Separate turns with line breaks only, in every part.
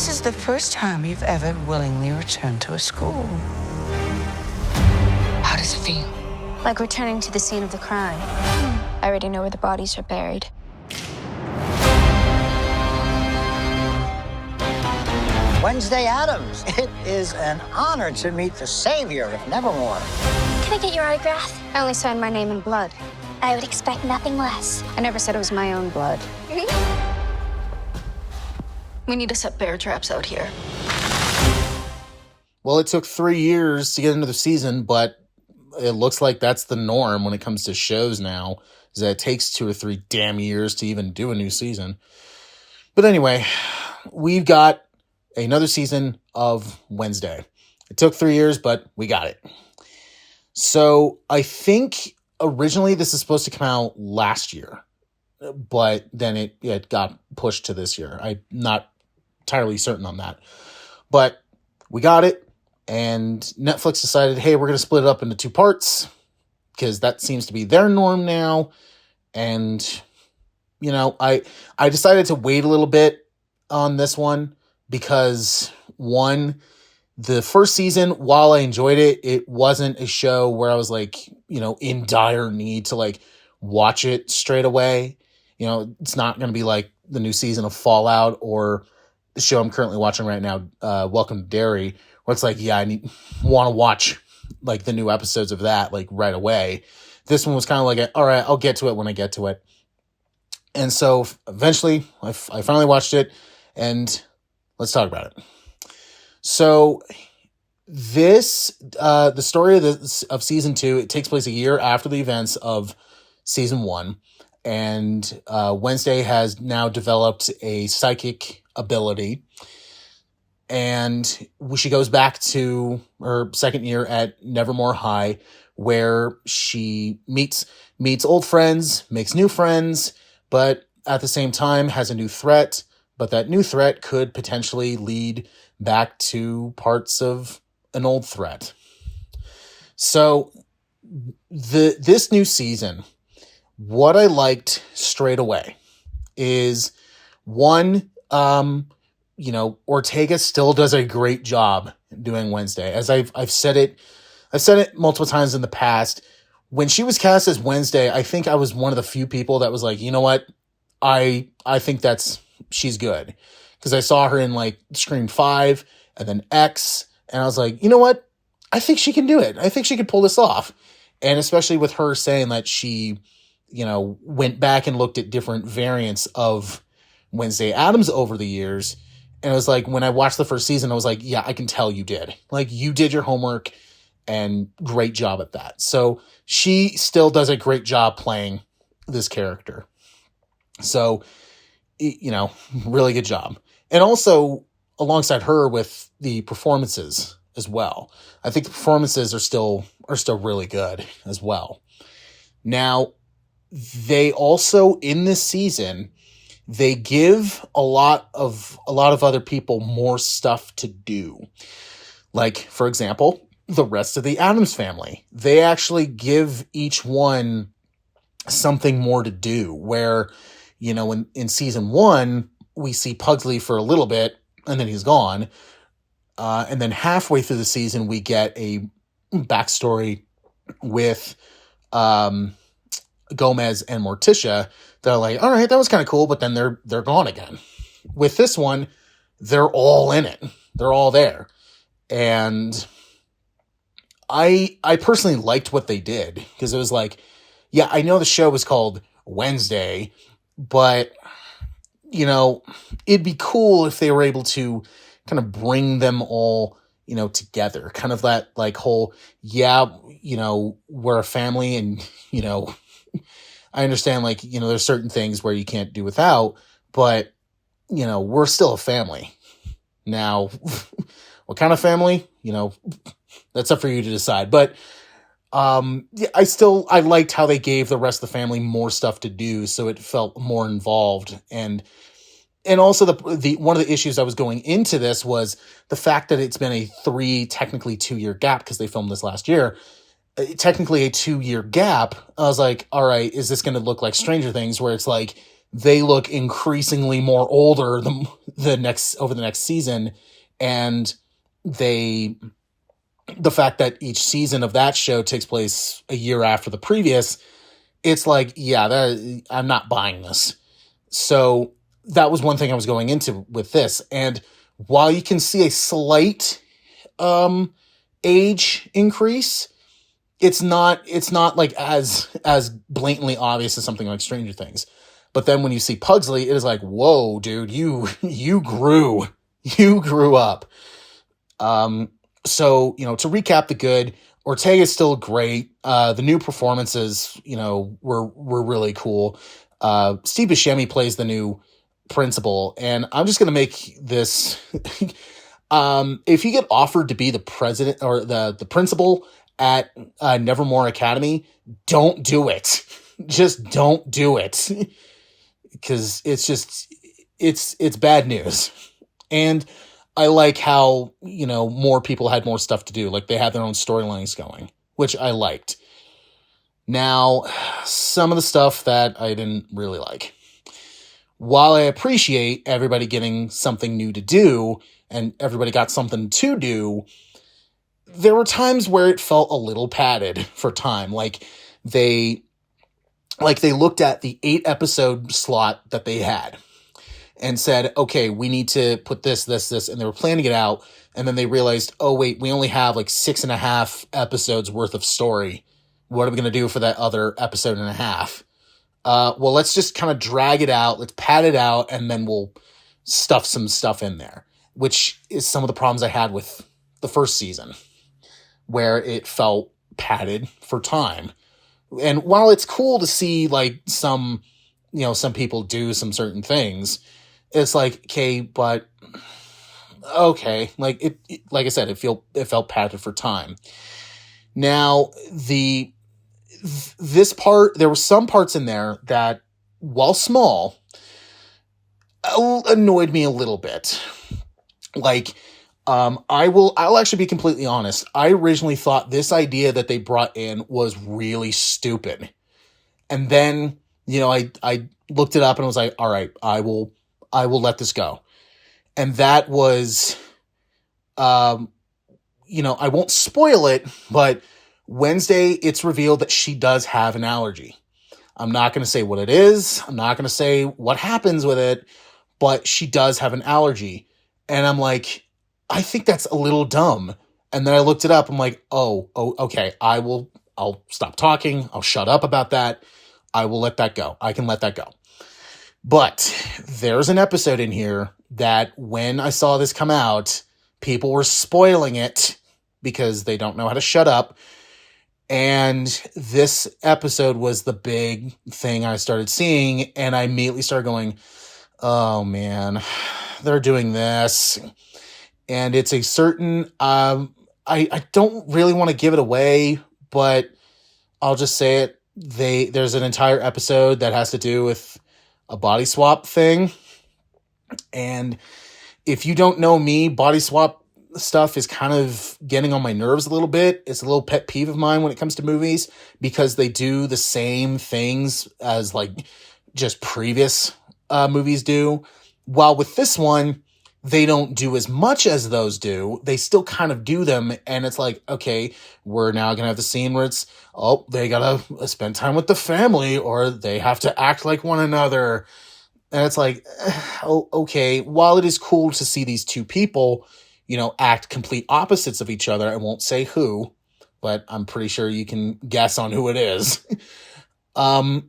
This is the first time you've ever willingly returned to a school. How does it feel?
Like returning to the scene of the crime. I already know where the bodies are buried.
Wednesday Addams. It is an honor to meet the savior of Nevermore.
Can I get your autograph? I only signed my name in blood. I would expect nothing less. I never said it was my own blood. We need to set bear traps out here.
Well, it took 3 years to get into the season, but it looks like that's the norm when it comes to shows now, is that it takes 2 or 3 damn years to even do a new season. But anyway, we've got another season of Wednesday. It took 3 years, but we got it. So I think originally this is supposed to come out last year, but then it got pushed to this year. I'm not entirely certain on that. But we got it, and Netflix decided, hey, we're going to split it up into 2 parts, because that seems to be their norm now. And, you know, I decided to wait a little bit on this one, because one, the first season, while I enjoyed it, it wasn't a show where I was like, you know, in dire need to like watch it straight away. You know, it's not going to be like the new season of Fallout or the show I'm currently watching right now, Welcome to Derry, where it's like, yeah, want to watch like the new episodes of that like right away. This one was kind of like, all right, I'll get to it when I get to it. And so eventually I finally watched it, and let's talk about it. So this, the story of season 2, it takes place a year after the events of season 1. And Wednesday has now developed a psychic ability. And she goes back to her second year at Nevermore High, where she meets old friends, makes new friends, but at the same time has a new threat. But that new threat could potentially lead back to parts of an old threat. So this new season, what I liked straight away is one, you know, Ortega still does a great job doing Wednesday. As I've said it multiple times in the past. When she was cast as Wednesday, I think I was one of the few people that was like, you know what, I think she's good, because I saw her in like Scream 5 and then X, and I was like, you know what, I think she can do it. I think she could pull this off. And especially with her saying that she, you know, went back and looked at different variants of Wednesday Addams over the years. And it was like, when I watched the first season, I was like, yeah, I can tell you did. Like, you did your homework, and great job at that. So she still does a great job playing this character. So, you know, really good job. And also alongside her with the performances as well. I think the performances are still really good as well. Now, they also, in this season, they give a lot of other people more stuff to do. Like, for example, the rest of the Addams family. They actually give each one something more to do, where, you know, in season 1, we see Pugsley for a little bit, and then he's gone. And then halfway through the season, we get a backstory with Gomez and Morticia. They're like, all right, that was kind of cool, but then they're gone again. With this one, they're all in it. They're all there. And I personally liked what they did, because it was like, yeah, I know the show was called Wednesday, but, you know, it'd be cool if they were able to kind of bring them all, you know, together. Kind of that, like, whole, yeah, you know, we're a family, and, you know, I understand, like, you know, there's certain things where you can't do without, but, you know, we're still a family. Now, what kind of family? You know, that's up for you to decide. But yeah, I liked how they gave the rest of the family more stuff to do, so it felt more involved. And also the one of the issues I was going into this was the fact that it's been technically 2-year gap, because they filmed this last year. Technically a 2-year gap. I was like, all right, is this going to look like Stranger Things, where it's like they look increasingly more older the next season, and the fact that each season of that show takes place a year after the previous, it's like, yeah, I'm not buying this. So that was one thing I was going into with this. And while you can see a slight age increase, it's not like as blatantly obvious as something like Stranger Things. But then when you see Pugsley, it is like, whoa, dude, you grew up. So, to recap the good, Ortega is still great. The new performances, were really cool. Steve Buscemi plays the new principal, and I'm just going to make this, if you get offered to be the president or the principal at Nevermore Academy, don't do it. Just don't do it. Because it's bad news. And I like how, more people had more stuff to do. Like, they had their own storylines going, which I liked. Now, some of the stuff that I didn't really like. While I appreciate everybody getting something new to do, and everybody got something to do, there were times where it felt a little padded for time. Like they looked at the 8-episode slot that they had and said, okay, we need to put this, and they were planning it out. And then they realized, oh wait, we only have like 6.5 episodes worth of story. What are we going to do for that other episode and a half? Well, let's just kind of drag it out. Let's pad it out, and then we'll stuff some stuff in there, which is some of the problems I had with the first season, where it felt padded for time. And while it's cool to see like some people do some certain things, it's like, okay, but okay, like like I said, it felt padded for time. Now, this part, there were some parts in there that, while small, annoyed me a little bit. Like, I'll actually be completely honest. I originally thought this idea that they brought in was really stupid. And then, I looked it up and was like, all right, I will let this go. And that was, I won't spoil it, but Wednesday, it's revealed that she does have an allergy. I'm not going to say what it is. I'm not going to say what happens with it, but she does have an allergy. And I'm like, I think that's a little dumb. And then I looked it up. I'm like, oh, okay. I'll stop talking. I'll shut up about that. I will let that go. I can let that go. But there's an episode in here that when I saw this come out, people were spoiling it because they don't know how to shut up. And this episode was the big thing I started seeing. And I immediately started going, oh man, they're doing this. And it's a certain, I don't really want to give it away, but I'll just say it. There's an entire episode that has to do with a body swap thing. And if you don't know me, body swap stuff is kind of getting on my nerves a little bit. It's a little pet peeve of mine when it comes to movies, because they do the same things as like just previous movies do. While with this one, they don't do as much as those do. They still kind of do them. And it's like, okay, we're now going to have the scene where it's, oh, they got to spend time with the family, or they have to act like one another. And it's like, oh, okay, while it is cool to see these two people, act complete opposites of each other, I won't say who, but I'm pretty sure you can guess on who it is. While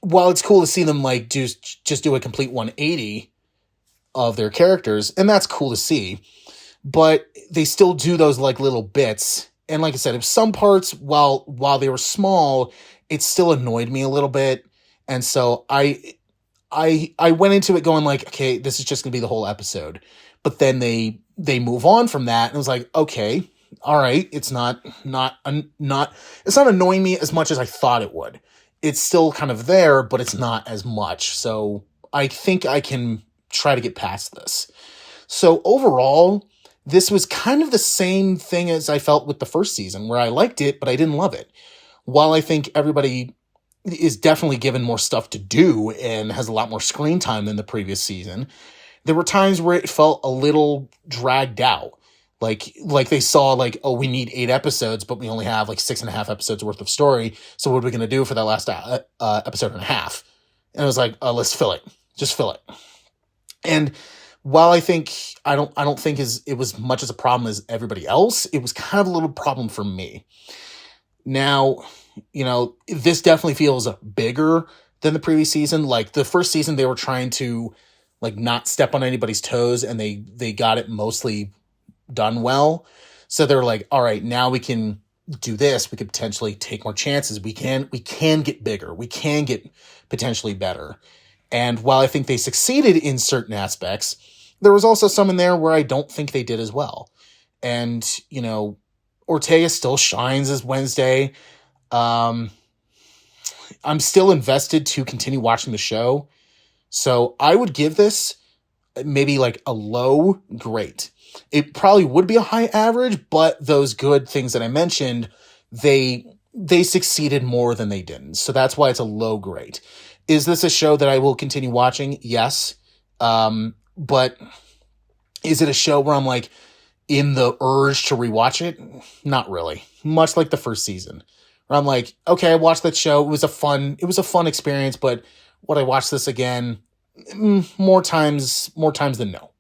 it's cool to see them like just do a complete 180 of their characters, and that's cool to see, but they still do those like little bits. And like I said, if some parts, while they were small, it still annoyed me a little bit. And so I went into it going like, okay, this is just gonna be the whole episode. But then they move on from that, and it was like, okay, all right, it's not it's not annoying me as much as I thought it would. It's still kind of there, but it's not as much. So I think I can try to get past this. So overall, this was kind of the same thing as I felt with the first season, where I liked it, but I didn't love it. While I think everybody is definitely given more stuff to do and has a lot more screen time than the previous season. There were times where it felt a little dragged out. Like they saw like, oh, we need 8 episodes, but we only have like 6.5 episodes worth of story. So what are we going to do for that last episode and a half? And it was like, let's fill it. Just fill it. And while I don't think it was much as a problem as everybody else, it was kind of a little problem for me. Now, this definitely feels bigger than the previous season. Like the first season, they were trying to like not step on anybody's toes, and they got it mostly done well. So they're like, all right, now we can do this. We could potentially take more chances. We can get bigger. We can get potentially better. And while I think they succeeded in certain aspects, there was also some in there where I don't think they did as well. And, Ortega still shines as Wednesday. I'm still invested to continue watching the show. So I would give this maybe like a low grade. It probably would be a high average, but those good things that I mentioned, they succeeded more than they didn't. So that's why it's a low grade. Is this a show that I will continue watching? Yes. But is it a show where I'm like in the urge to rewatch it? Not really. Much like the first season, where I'm like, okay, I watched that show. It was a fun experience, but would I watch this again? More times than no.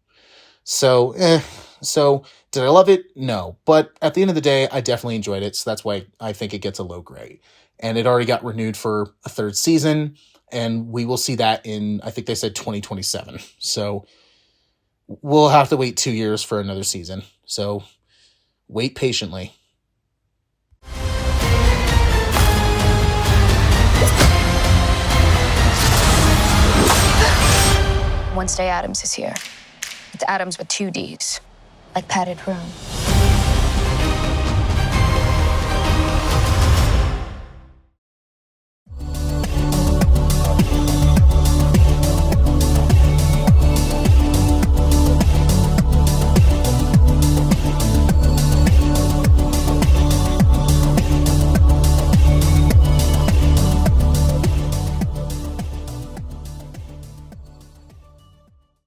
So did I love it? No. But at the end of the day, I definitely enjoyed it. So that's why I think it gets a low grade. And it already got renewed for a 3rd season. And we will see that in, I think they said 2027. So we'll have to wait 2 years for another season. So wait patiently.
Wednesday Addams is here. It's Addams with 2 Ds, like padded room.